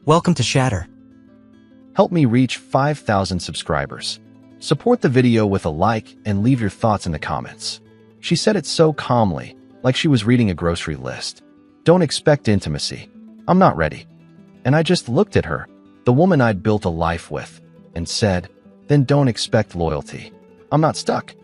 Welcome to Shatter. Help me reach 5,000 subscribers. Support the video with a like and leave your thoughts in the comments. She said it so calmly, like she was reading a grocery list. Don't expect intimacy. I'm not ready. And I just looked at her, the woman I'd built a life with, and said, then don't expect loyalty. I'm not stuck.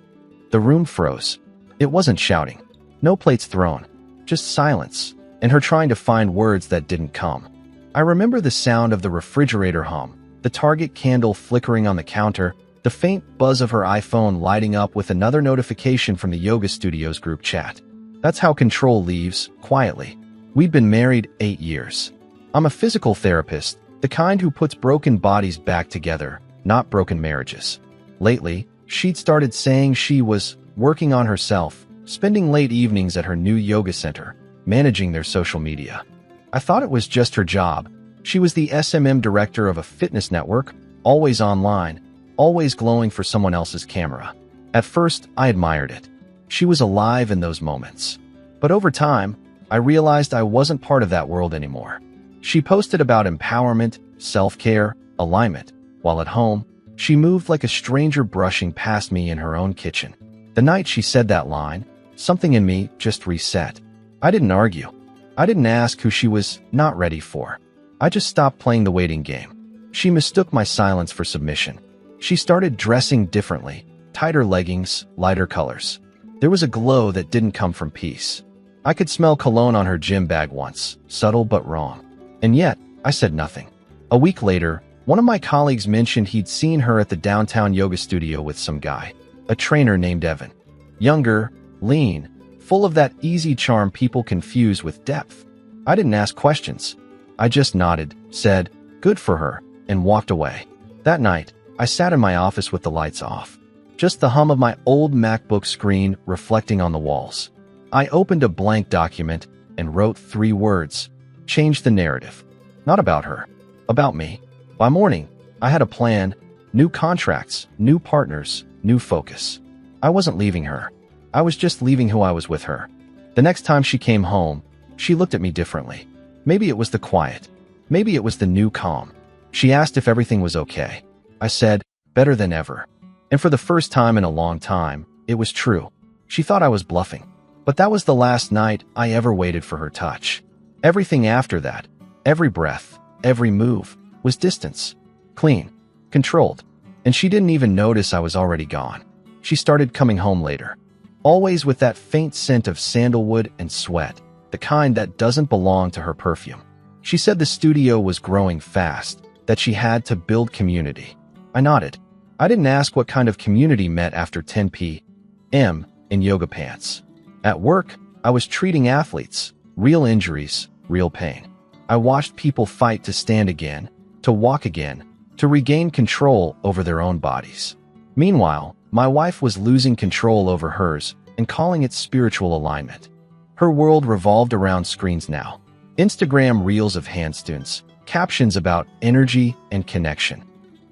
The room froze. It wasn't shouting. No plates thrown. Just silence, and her trying to find words that didn't come. I remember the sound of the refrigerator hum, the Target candle flickering on the counter, the faint buzz of her iPhone lighting up with another notification from the yoga studio's group chat. That's how control leaves, quietly. We'd been married 8 years. I'm a physical therapist, the kind who puts broken bodies back together, not broken marriages. Lately, she'd started saying she was working on herself, spending late evenings at her new yoga center, managing their social media. I thought it was just her job. She was the SMM director of a fitness network, always online, always glowing for someone else's camera. At first, I admired it. She was alive in those moments. But over time, I realized I wasn't part of that world anymore. She posted about empowerment, self-care, alignment, while at home, she moved like a stranger brushing past me in her own kitchen. The night she said that line, something in me just reset. I didn't argue. I didn't ask who she was not ready for. I just stopped playing the waiting game. She mistook my silence for submission. She started dressing differently, tighter leggings, lighter colors. There was a glow that didn't come from peace. I could smell cologne on her gym bag once, subtle but wrong. And yet, I said nothing. A week later, one of my colleagues mentioned he'd seen her at the downtown yoga studio with some guy, a trainer named Evan. Younger, lean, full of that easy charm people confuse with depth. I didn't ask questions. I just nodded, said, good for her, and walked away. That night, I sat in my office with the lights off. Just the hum of my old MacBook screen reflecting on the walls. I opened a blank document and wrote 3 words. Change the narrative. Not about her. About me. By morning, I had a plan, new contracts, new partners, new focus. I wasn't leaving her. I was just leaving who I was with her. The next time she came home, she looked at me differently. Maybe it was the quiet. Maybe it was the new calm. She asked if everything was okay. I said, better than ever. And for the first time in a long time, it was true. She thought I was bluffing. But that was the last night I ever waited for her touch. Everything after that, every breath, every move, was distance. Clean. Controlled. And she didn't even notice I was already gone. She started coming home later. Always with that faint scent of sandalwood and sweat, the kind that doesn't belong to her perfume. She said the studio was growing fast, that she had to build community. I nodded. I didn't ask what kind of community met after 10 p.m. in yoga pants. At work, I was treating athletes, real injuries, real pain. I watched people fight to stand again, to walk again, to regain control over their own bodies. Meanwhile, my wife was losing control over hers and calling it spiritual alignment. Her world revolved around screens now. Instagram reels of handstands, captions about energy and connection.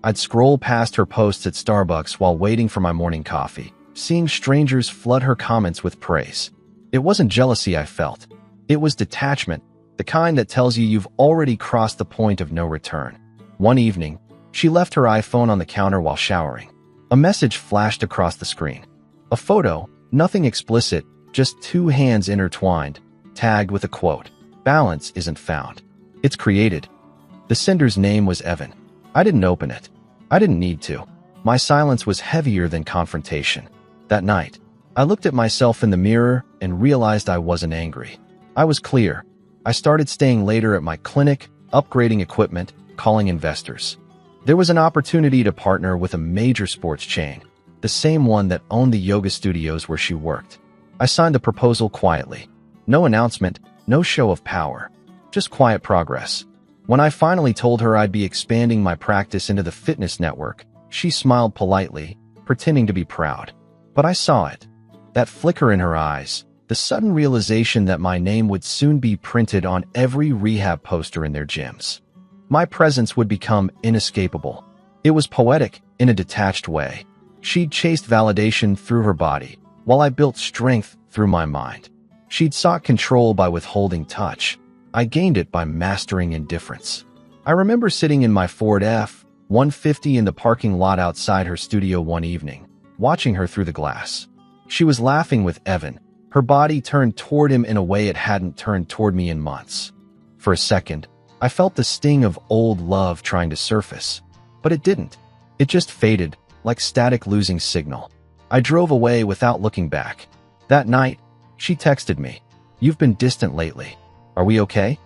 I'd scroll past her posts at Starbucks while waiting for my morning coffee, seeing strangers flood her comments with praise. It wasn't jealousy I felt. It was detachment, the kind that tells you you've already crossed the point of no return. One evening, she left her iPhone on the counter while showering. A message flashed across the screen. A photo, nothing explicit, just 2 hands intertwined, tagged with a quote, "Balance isn't found. It's created." The sender's name was Evan. I didn't open it. I didn't need to. My silence was heavier than confrontation. That night, I looked at myself in the mirror and realized I wasn't angry. I was clear. I started staying later at my clinic, upgrading equipment, calling investors. There was an opportunity to partner with a major sports chain, the same one that owned the yoga studios where she worked. I signed the proposal quietly. No announcement, no show of power, just quiet progress. When I finally told her I'd be expanding my practice into the fitness network, she smiled politely, pretending to be proud. But I saw it. That flicker in her eyes, the sudden realization that my name would soon be printed on every rehab poster in their gyms. My presence would become inescapable. It was poetic in a detached way. She'd chased validation through her body, while I built strength through my mind. She'd sought control by withholding touch. I gained it by mastering indifference. I remember sitting in my Ford F-150 in the parking lot outside her studio one evening, watching her through the glass. She was laughing with Evan, her body turned toward him in a way it hadn't turned toward me in months. For a second, I felt the sting of old love trying to surface, but it didn't. It just faded, like static losing signal. I drove away without looking back. That night, she texted me, "You've been distant lately. Are we okay?"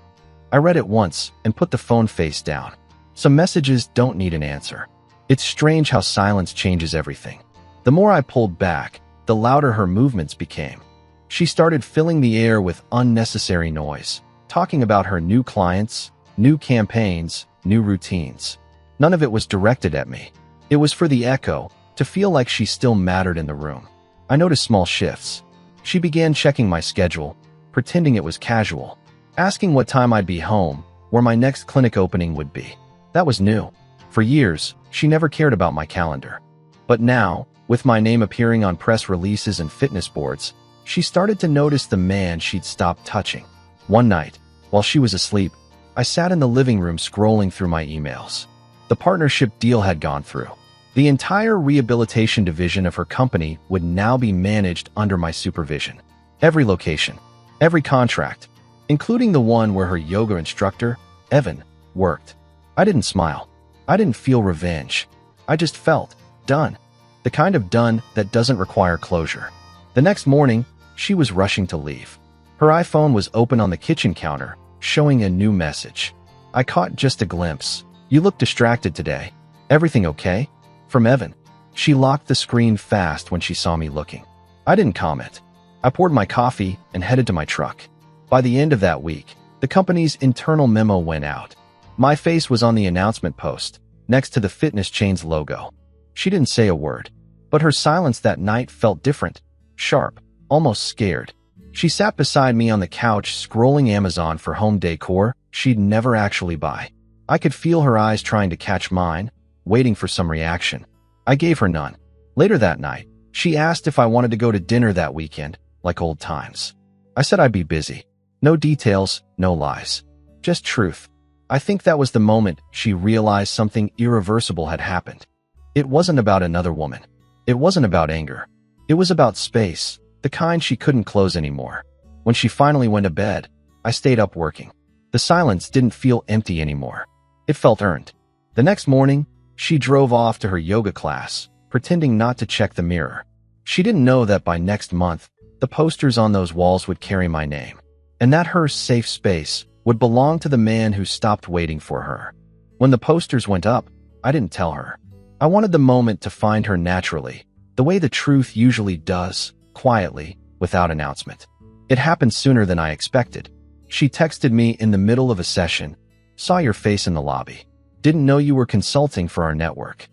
I read it once and put the phone face down. Some messages don't need an answer. It's strange how silence changes everything. The more I pulled back, the louder her movements became. She started filling the air with unnecessary noise, talking about her new clients, new campaigns, new routines. None of it was directed at me. It was for the echo, to feel like she still mattered in the room. I noticed small shifts. She began checking my schedule, pretending it was casual, asking what time I'd be home, where my next clinic opening would be. That was new. For years, she never cared about my calendar. But now, with my name appearing on press releases and fitness boards, she started to notice the man she'd stopped touching. One night, while she was asleep, I sat in the living room scrolling through my emails. The partnership deal had gone through. The entire rehabilitation division of her company would now be managed under my supervision. Every location, every contract, including the one where her yoga instructor, Evan, worked. I didn't smile. I didn't feel revenge. I just felt done. The kind of done that doesn't require closure. The next morning, she was rushing to leave. Her iPhone was open on the kitchen counter, showing a new message. I caught just a glimpse. "You look distracted today. Everything okay?" From Evan. She locked the screen fast when she saw me looking. I didn't comment. I poured my coffee and headed to my truck. By the end of that week, the company's internal memo went out. My face was on the announcement post, next to the fitness chain's logo. She didn't say a word, but her silence that night felt different, sharp, almost scared. She sat beside me on the couch scrolling Amazon for home decor she'd never actually buy. I could feel her eyes trying to catch mine, waiting for some reaction. I gave her none. Later that night, she asked if I wanted to go to dinner that weekend, like old times. I said I'd be busy. No details, no lies. Just truth. I think that was the moment she realized something irreversible had happened. It wasn't about another woman. It wasn't about anger. It was about space, the kind she couldn't close anymore. When she finally went to bed, I stayed up working. The silence didn't feel empty anymore. It felt earned. The next morning, she drove off to her yoga class, pretending not to check the mirror. She didn't know that by next month, the posters on those walls would carry my name, and that her safe space would belong to the man who stopped waiting for her. When the posters went up, I didn't tell her. I wanted the moment to find her naturally, the way the truth usually does, quietly, without announcement. It happened sooner than I expected. She texted me in the middle of a session, "Saw your face in the lobby. Didn't know you were consulting for our network."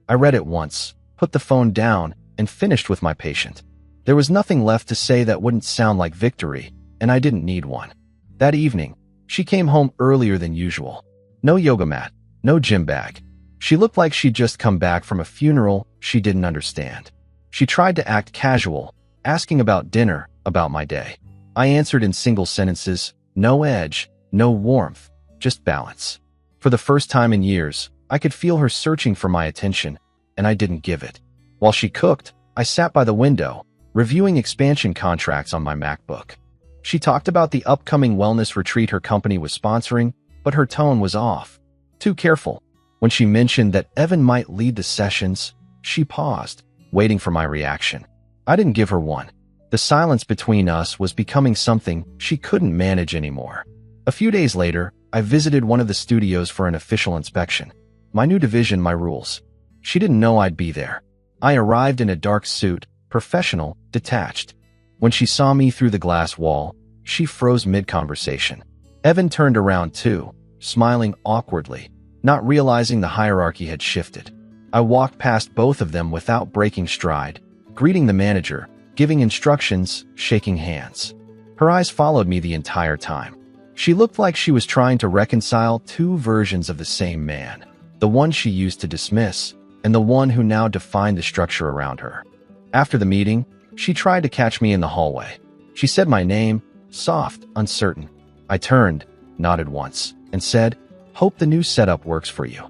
I read it once, put the phone down, and finished with my patient. There was nothing left to say that wouldn't sound like victory, and I didn't need one. That evening, she came home earlier than usual. No yoga mat, no gym bag. She looked like she'd just come back from a funeral she didn't understand. She tried to act casual, asking about dinner, about my day. I answered in single sentences, no edge, no warmth, just balance. For the first time in years, I could feel her searching for my attention, and I didn't give it. While she cooked, I sat by the window, reviewing expansion contracts on my MacBook. She talked about the upcoming wellness retreat her company was sponsoring, but her tone was off. Too careful. When she mentioned that Evan might lead the sessions, she paused, waiting for my reaction. I didn't give her one. The silence between us was becoming something she couldn't manage anymore. A few days later, I visited one of the studios for an official inspection. My new division, my rules. She didn't know I'd be there. I arrived in a dark suit, professional, detached. When she saw me through the glass wall, she froze mid-conversation. Evan turned around too, smiling awkwardly, not realizing the hierarchy had shifted. I walked past both of them without breaking stride, greeting the manager, giving instructions, shaking hands. Her eyes followed me the entire time. She looked like she was trying to reconcile two versions of the same man, the one she used to dismiss, and the one who now defined the structure around her. After the meeting, she tried to catch me in the hallway. She said my name, soft, uncertain. I turned, nodded once, and said, Hope the new setup works for you."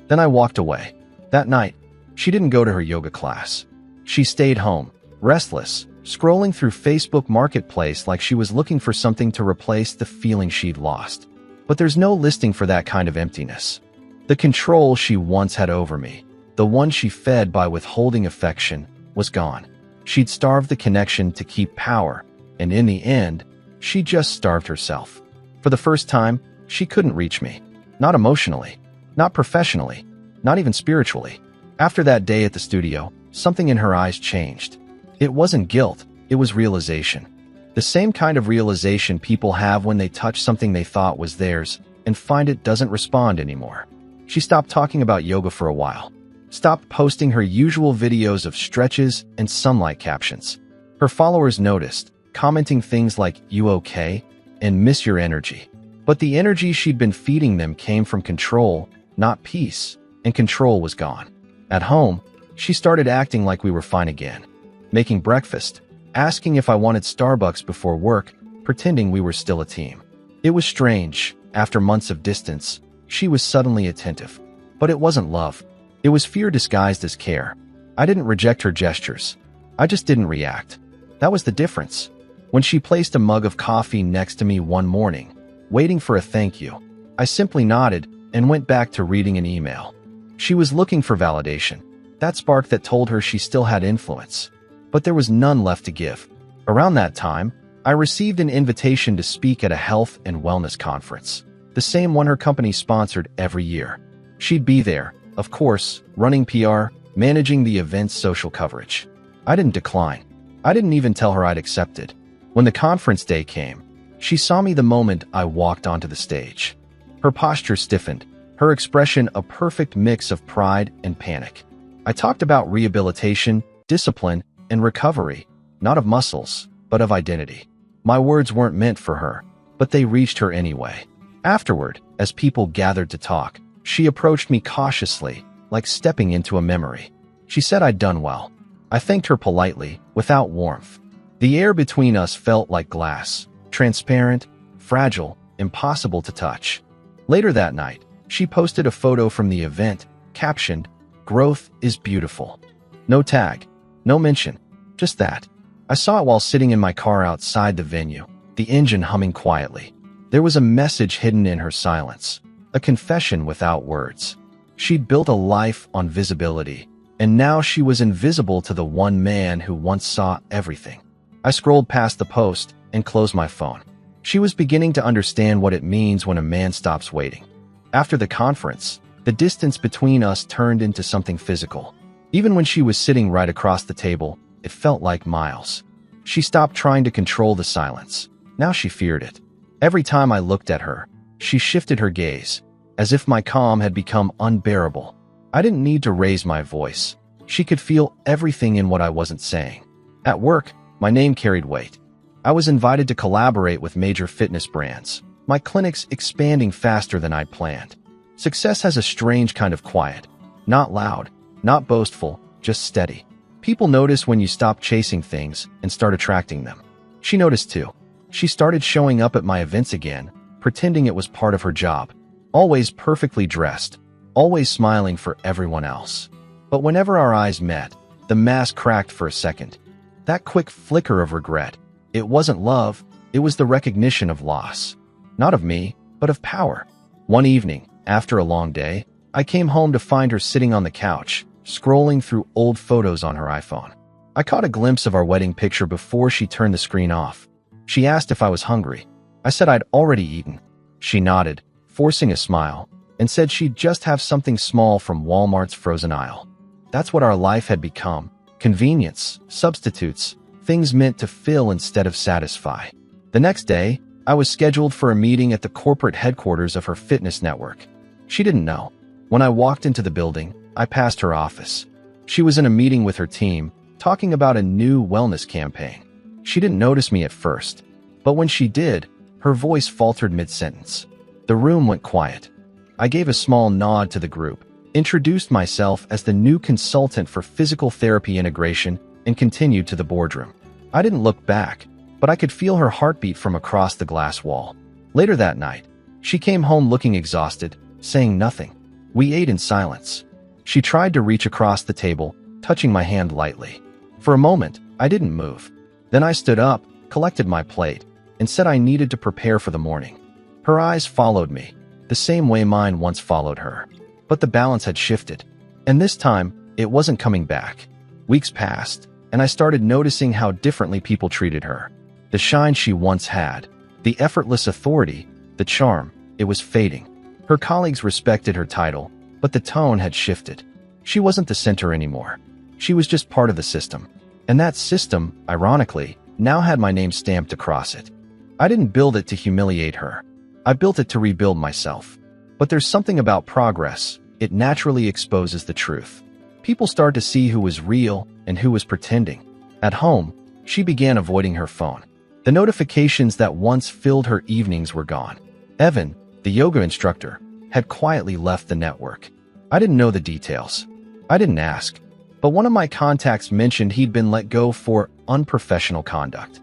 Then I walked away. That night, she didn't go to her yoga class. She stayed home, restless, scrolling through Facebook Marketplace like she was looking for something to replace the feeling she'd lost. But there's no listing for that kind of emptiness. The control she once had over me, the one she fed by withholding affection, was gone. She'd starved the connection to keep power, and in the end, she just starved herself. For the first time, she couldn't reach me. Not emotionally, not professionally, not even spiritually. After that day at the studio, something in her eyes changed. It wasn't guilt, it was realization. The same kind of realization people have when they touch something they thought was theirs and find it doesn't respond anymore. She stopped talking about yoga for a while, stopped posting her usual videos of stretches and sunlight captions. Her followers noticed, commenting things like, "You okay?" and "Miss your energy." But the energy she'd been feeding them came from control, not peace, and control was gone. At home, she started acting like we were fine again. Making breakfast, asking if I wanted Starbucks before work, pretending we were still a team. It was strange. After months of distance, she was suddenly attentive. But it wasn't love. It was fear disguised as care. I didn't reject her gestures. I just didn't react. That was the difference. When she placed a mug of coffee next to me one morning, waiting for a thank you, I simply nodded and went back to reading an email. She was looking for validation, that spark that told her she still had influence. But there was none left to give. Around that time, I received an invitation to speak at a health and wellness conference, the same one her company sponsored every year. She'd be there, of course, running PR, managing the event's social coverage. I didn't decline. I didn't even tell her I'd accepted. When the conference day came, she saw me the moment I walked onto the stage. Her posture stiffened, her expression a perfect mix of pride and panic. I talked about rehabilitation, discipline, and recovery, not of muscles, but of identity. My words weren't meant for her, but they reached her anyway. Afterward, as people gathered to talk, she approached me cautiously, like stepping into a memory. She said I'd done well. I thanked her politely, without warmth. The air between us felt like glass, transparent, fragile, impossible to touch. Later that night, she posted a photo from the event, captioned, "Growth is beautiful." No tag, no mention, just that. I saw it while sitting in my car outside the venue, the engine humming quietly. There was a message hidden in her silence, a confession without words. She'd built a life on visibility, and now she was invisible to the one man who once saw everything. I scrolled past the post and closed my phone. She was beginning to understand what it means when a man stops waiting. After the conference, the distance between us turned into something physical. Even when she was sitting right across the table, it felt like miles. She stopped trying to control the silence. Now she feared it. Every time I looked at her, she shifted her gaze, as if my calm had become unbearable. I didn't need to raise my voice. She could feel everything in what I wasn't saying. At work, my name carried weight. I was invited to collaborate with major fitness brands, my clinics expanding faster than I'd planned. Success has a strange kind of quiet. Not loud, not boastful, just steady. People notice when you stop chasing things and start attracting them. She noticed too. She started showing up at my events again, pretending it was part of her job. Always perfectly dressed, always smiling for everyone else. But whenever our eyes met, the mask cracked for a second. That quick flicker of regret. It wasn't love, it was the recognition of loss. Not of me, but of power. One evening, after a long day, I came home to find her sitting on the couch, scrolling through old photos on her iPhone. I caught a glimpse of our wedding picture before she turned the screen off. She asked if I was hungry. I said I'd already eaten. She nodded, forcing a smile, and said she'd just have something small from Walmart's frozen aisle. That's what our life had become. Convenience, substitutes, things meant to fill instead of satisfy. The next day, I was scheduled for a meeting at the corporate headquarters of her fitness network. She didn't know. When I walked into the building, I passed her office. She was in a meeting with her team, talking about a new wellness campaign. She didn't notice me at first, but when she did, her voice faltered mid-sentence. The room went quiet. I gave a small nod to the group, introduced myself as the new consultant for physical therapy integration, and continued to the boardroom. I didn't look back, but I could feel her heartbeat from across the glass wall. Later that night, she came home looking exhausted, saying nothing. We ate in silence. She tried to reach across the table, touching my hand lightly. For a moment, I didn't move. Then I stood up, collected my plate, and said I needed to prepare for the morning. Her eyes followed me, the same way mine once followed her. But the balance had shifted. And this time, it wasn't coming back. Weeks passed, and I started noticing how differently people treated her. The shine she once had, the effortless authority, the charm, it was fading. Her colleagues respected her title, but the tone had shifted. She wasn't the center anymore. She was just part of the system. And that system, ironically, now had my name stamped across it. I didn't build it to humiliate her. I built it to rebuild myself. But there's something about progress. It naturally exposes the truth. People start to see who was real and who was pretending. At home, she began avoiding her phone. The notifications that once filled her evenings were gone. Evan, the yoga instructor, had quietly left the network. I didn't know the details. I didn't ask. But one of my contacts mentioned he'd been let go for unprofessional conduct.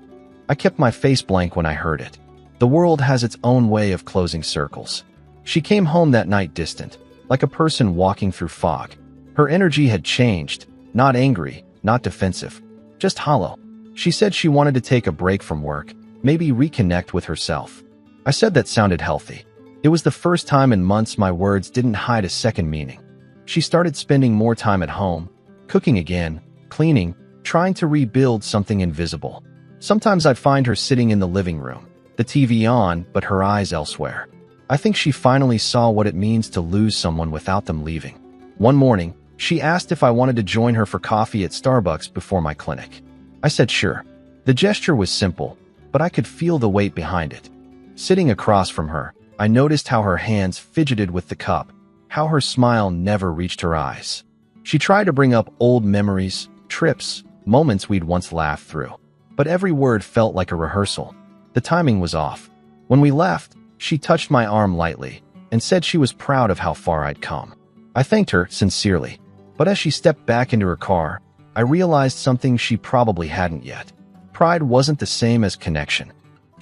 I kept my face blank when I heard it. The world has its own way of closing circles. She came home that night distant, like a person walking through fog. Her energy had changed, not angry, not defensive, just hollow. She said she wanted to take a break from work, maybe reconnect with herself. I said that sounded healthy. It was the first time in months my words didn't hide a second meaning. She started spending more time at home, cooking again, cleaning, trying to rebuild something invisible. Sometimes I'd find her sitting in the living room, the TV on, but her eyes elsewhere. I think she finally saw what it means to lose someone without them leaving. One morning, she asked if I wanted to join her for coffee at Starbucks before my clinic. I said sure. The gesture was simple, but I could feel the weight behind it. Sitting across from her, I noticed how her hands fidgeted with the cup, how her smile never reached her eyes. She tried to bring up old memories, trips, moments we'd once laughed through. But every word felt like a rehearsal. The timing was off. When we left, she touched my arm lightly and said she was proud of how far I'd come. I thanked her sincerely, but as she stepped back into her car, I realized something she probably hadn't yet. Pride wasn't the same as connection.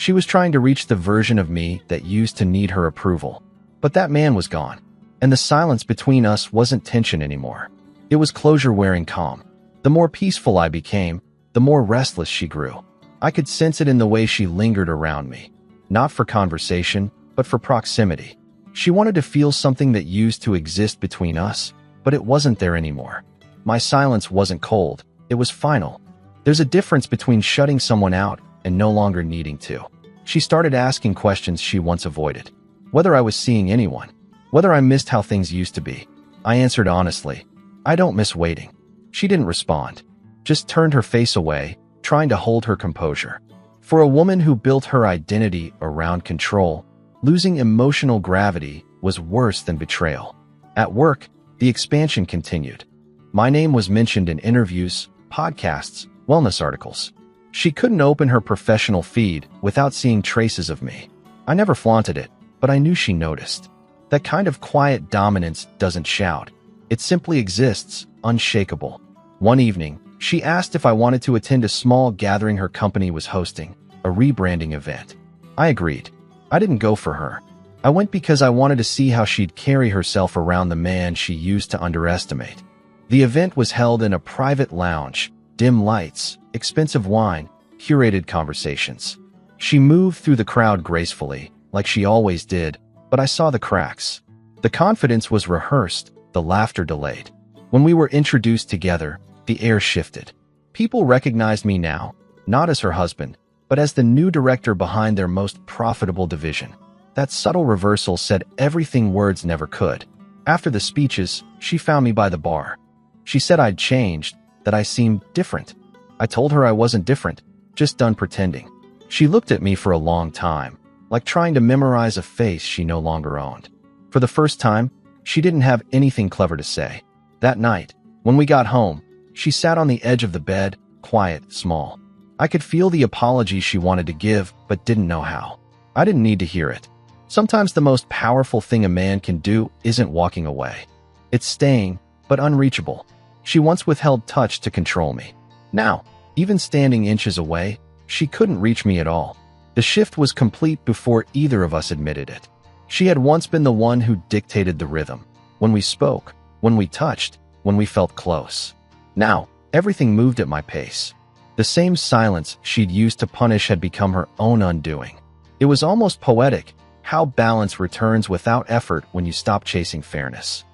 She was trying to reach the version of me that used to need her approval. But that man was gone, and the silence between us wasn't tension anymore. It was closure wearing calm. The more peaceful I became, the more restless she grew. I could sense it in the way she lingered around me. Not for conversation, but for proximity. She wanted to feel something that used to exist between us, but it wasn't there anymore. My silence wasn't cold, it was final. There's a difference between shutting someone out and no longer needing to. She started asking questions she once avoided. Whether I was seeing anyone, whether I missed how things used to be. I answered honestly, I don't miss waiting. She didn't respond, just turned her face away, trying to hold her composure. For a woman who built her identity around control, losing emotional gravity was worse than betrayal. At work, the expansion continued. My name was mentioned in interviews, podcasts, wellness articles. She couldn't open her professional feed without seeing traces of me. I never flaunted it, but I knew she noticed. That kind of quiet dominance doesn't shout. It simply exists, unshakable. One evening, she asked if I wanted to attend a small gathering her company was hosting, a rebranding event. I agreed. I didn't go for her. I went because I wanted to see how she'd carry herself around the man she used to underestimate. The event was held in a private lounge, dim lights, expensive wine, curated conversations. She moved through the crowd gracefully, like she always did, but I saw the cracks. The confidence was rehearsed, the laughter delayed. When we were introduced together, the air shifted. People recognized me now, not as her husband, but as the new director behind their most profitable division. That subtle reversal said everything words never could. After the speeches, she found me by the bar. She said I'd changed, that I seemed different. I told her I wasn't different, just done pretending. She looked at me for a long time, like trying to memorize a face she no longer owned. For the first time, she didn't have anything clever to say. That night, when we got home, she sat on the edge of the bed, quiet, small. I could feel the apology she wanted to give, but didn't know how. I didn't need to hear it. Sometimes the most powerful thing a man can do isn't walking away. It's staying, but unreachable. She once withheld touch to control me. Now, even standing inches away, she couldn't reach me at all. The shift was complete before either of us admitted it. She had once been the one who dictated the rhythm. When we spoke, when we touched, when we felt close. Now, everything moved at my pace. The same silence she'd used to punish had become her own undoing. It was almost poetic, how balance returns without effort when you stop chasing fairness.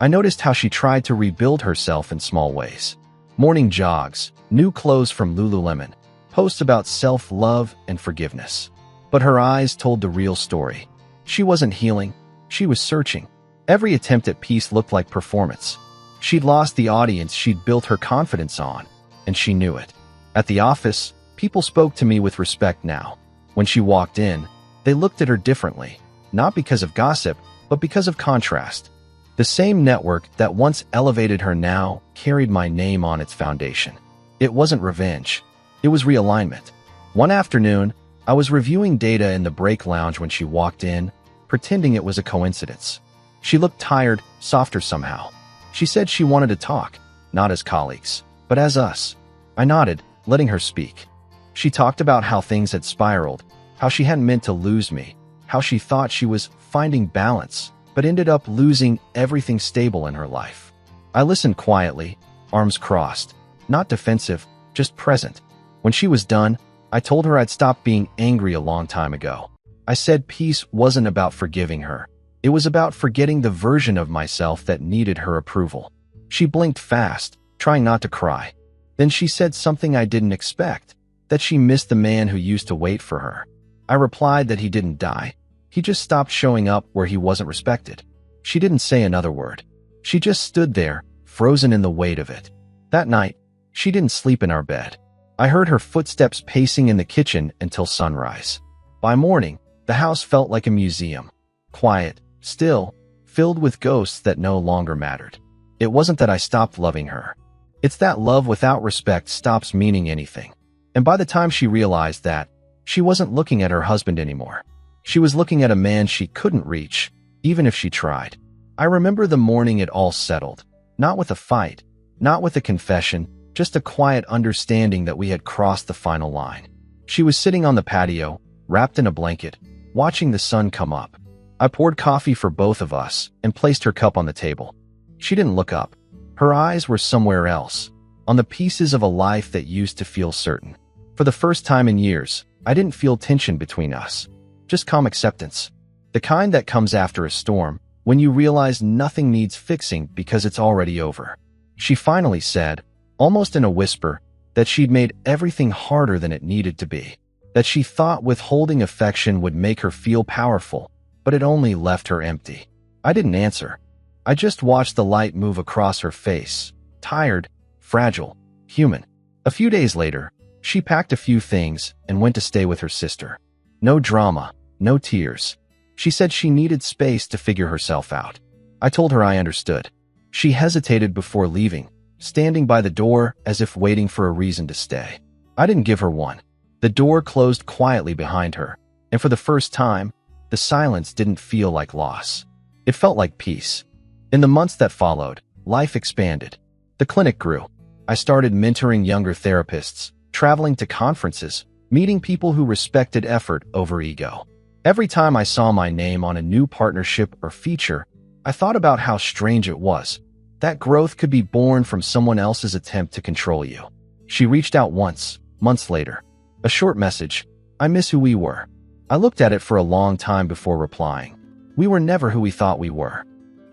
I noticed how she tried to rebuild herself in small ways. Morning jogs, new clothes from Lululemon, posts about self-love and forgiveness. But her eyes told the real story. She wasn't healing, she was searching. Every attempt at peace looked like performance. She'd lost the audience she'd built her confidence on, and she knew it. At the office, people spoke to me with respect now. When she walked in, they looked at her differently, not because of gossip, but because of contrast. The same network that once elevated her now carried my name on its foundation. It wasn't revenge. It was realignment. One afternoon, I was reviewing data in the break lounge when she walked in, pretending it was a coincidence. She looked tired, softer somehow. She said she wanted to talk, not as colleagues, but as us. I nodded, letting her speak. She talked about how things had spiraled, how she hadn't meant to lose me, how she thought she was finding balance, but ended up losing everything stable in her life. I listened quietly, arms crossed, not defensive, just present. When she was done, I told her I'd stopped being angry a long time ago. I said peace wasn't about forgiving her. It was about forgetting the version of myself that needed her approval. She blinked fast, trying not to cry. Then she said something I didn't expect, that she missed the man who used to wait for her. I replied that he didn't die. He just stopped showing up where he wasn't respected. She didn't say another word. She just stood there, frozen in the weight of it. That night, she didn't sleep in our bed. I heard her footsteps pacing in the kitchen until sunrise. By morning, the house felt like a museum. Quiet, still, filled with ghosts that no longer mattered. It wasn't that I stopped loving her. It's that love without respect stops meaning anything. And by the time she realized that, she wasn't looking at her husband anymore. She was looking at a man she couldn't reach, even if she tried. I remember the morning it all settled. Not with a fight, not with a confession, just a quiet understanding that we had crossed the final line. She was sitting on the patio, wrapped in a blanket, watching the sun come up. I poured coffee for both of us and placed her cup on the table. She didn't look up. Her eyes were somewhere else, on the pieces of a life that used to feel certain. For the first time in years, I didn't feel tension between us. Just calm acceptance. The kind that comes after a storm, when you realize nothing needs fixing because it's already over. She finally said, almost in a whisper, that she'd made everything harder than it needed to be. That she thought withholding affection would make her feel powerful, but it only left her empty. I didn't answer. I just watched the light move across her face, tired, fragile, human. A few days later, she packed a few things and went to stay with her sister. No drama, no tears. She said she needed space to figure herself out. I told her I understood. She hesitated before leaving, standing by the door as if waiting for a reason to stay. I didn't give her one. The door closed quietly behind her, and for the first time, the silence didn't feel like loss. It felt like peace. In the months that followed, life expanded. The clinic grew. I started mentoring younger therapists, traveling to conferences, meeting people who respected effort over ego. Every time I saw my name on a new partnership or feature, I thought about how strange it was. That growth could be born from someone else's attempt to control you. She reached out once, months later. A short message, I miss who we were. I looked at it for a long time before replying. We were never who we thought we were.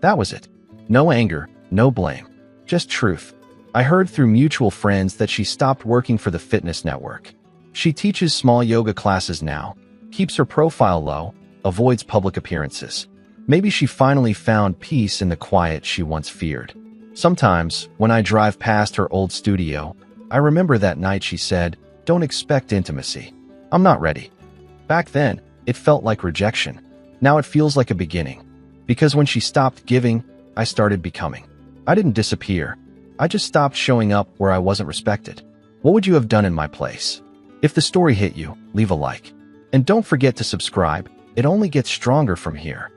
That was it. No anger, no blame. Just truth. I heard through mutual friends that she stopped working for the fitness network. She teaches small yoga classes now, keeps her profile low, avoids public appearances. Maybe she finally found peace in the quiet she once feared. Sometimes, when I drive past her old studio, I remember that night she said, "Don't expect intimacy. I'm not ready." Back then, it felt like rejection. Now it feels like a beginning. Because when she stopped giving, I started becoming. I didn't disappear. I just stopped showing up where I wasn't respected. What would you have done in my place? If the story hit you, leave a like. And don't forget to subscribe. It only gets stronger from here.